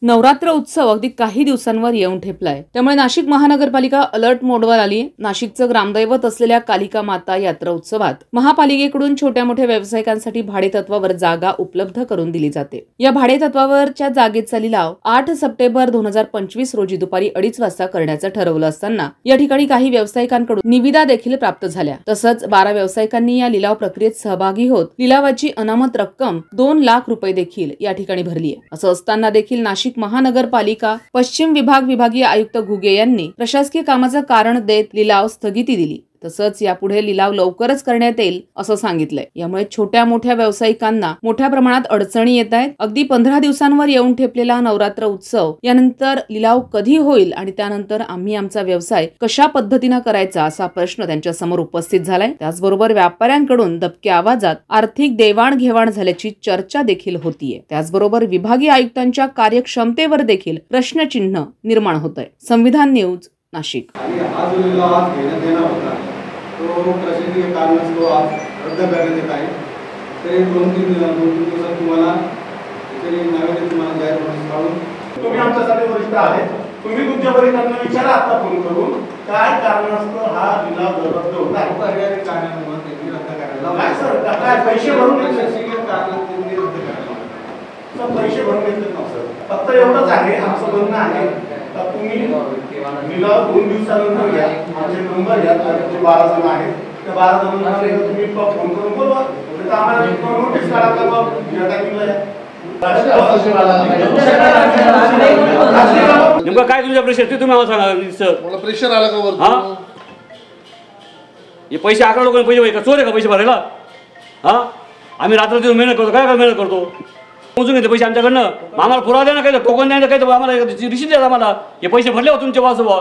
नवरात्र उत्सव अगदी काही दिवसांवर येऊन ठेपलाय। त्यामुळे नाशिक महानगरपालिका अलर्ट मोडवर आली। नाशिकचं ग्रामदैवत असलेल्या कालिका माता यात्रा उत्सवात महापालिकेकडून छोट्या मोठ्या व्यावसायिकांसाठी भाडेतत्वावर जागा उपलब्ध करून दिली जाते। या भाडेतत्वावरच्या जागेचा लिलाव 8 सप्टेंबर 2025 रोजी दुपारी 2:30 वाजता करण्याचं ठरवलं असताना या ठिकाणी काही व्यावसायिकांकडून निविदा देखील प्राप्त झाल्या। तसंच 12 व्यावसायिकांनी या लिलाव प्रक्रियेत सहभागी होत लिलावाची अनामत रक्कम 2 लाख रुपये देखील या ठिकाणी भरली आहे। असं असताना देखील नाशिक महानगरपालिका पश्चिम विभागीय आयुक्त घुगे यांनी प्रशासकीय कामाचं कारण देत लिलाव स्थगिती दिली। तसंच यापुढे लिलाव लवकरच करण्यात येईल असं सांगितलंय। यामुळे छोट्या मोठ्या व्यावसायिकांना मोठ्या प्रमाणात अडचणी येत आहेत। अगदी 15 दिवसांवर येऊन ठेपलेला नवरात्र उत्सव यानंतर लिलाव कधी होईल आणि त्यानंतर आम्ही आमचा व्यवसाय कशा पद्धतीने करायचा असा प्रश्न त्यांच्या समोर उपस्थित झालाय। त्याचबरोबर व्यापाऱ्यांकडून दबक्या आवाजात आर्थिक देवाणघेवाण झाल्याची चर्चा देखील होतीये। त्याचबरोबर विभागीय आयुक्तांच्या कार्यक्षमतेवर देखील प्रश्नचिन्ह निर्माण होत आहे। संविधान न्यूज नाशिक। तो प्रशासकीय कारणास्तव आज रद्द करण्यात येत आहे। तरी 2-3 दिवसात तुम्हाला तरी नव्याने तुम्हाला जाहीर नोटीस काढून तुम्ही आमच्यासाठी वरिष्ठ आहेत। तुम्ही तुमच्या वरिष्ठांना विचारा आता फोन करून काय कारणास्तव हा लिलाव रद्द होत आहे। पर्यायी कारणामुळे त्यांनी रद्द करायला काय सर काय पैसे भरून प्रशासकीय कारणाने त्यांनी रद्द करायला सर पैसे भरून घेतले ना सर। फक्त एवढंच आहे आमचं म्हणणं आहे तर तुम्ही लिलाव 2 दिवसानंतर घ्या। आमचे नंबर घ्या। जे 12 जण आहेत त्या 12 जणांना तुम्ही फोन करून बोलवा। तर आम्हाला नोटीस काढा का मग या टाइमिंगला नेमका काय तुमच्या प्रेशर ते तुम्ही आम्हाला सांगा सर। मला प्रेशर आला का वर? हां हे पैसे 11 लोकांनी पैसे का चोर आहे का पैसे भरायला? हां आम्ही रात्र दिवस मेहनत करतो। काय मेहनत करतो? मोजून घेते पैसे आमच्याकडनं। आम्हाला पुरावा द्या ना, काही टोकन द्या ना, काही आम्हाला रिसीट द्या आम्हाला। हे पैसे भरले हो तुमच्या वाजवा।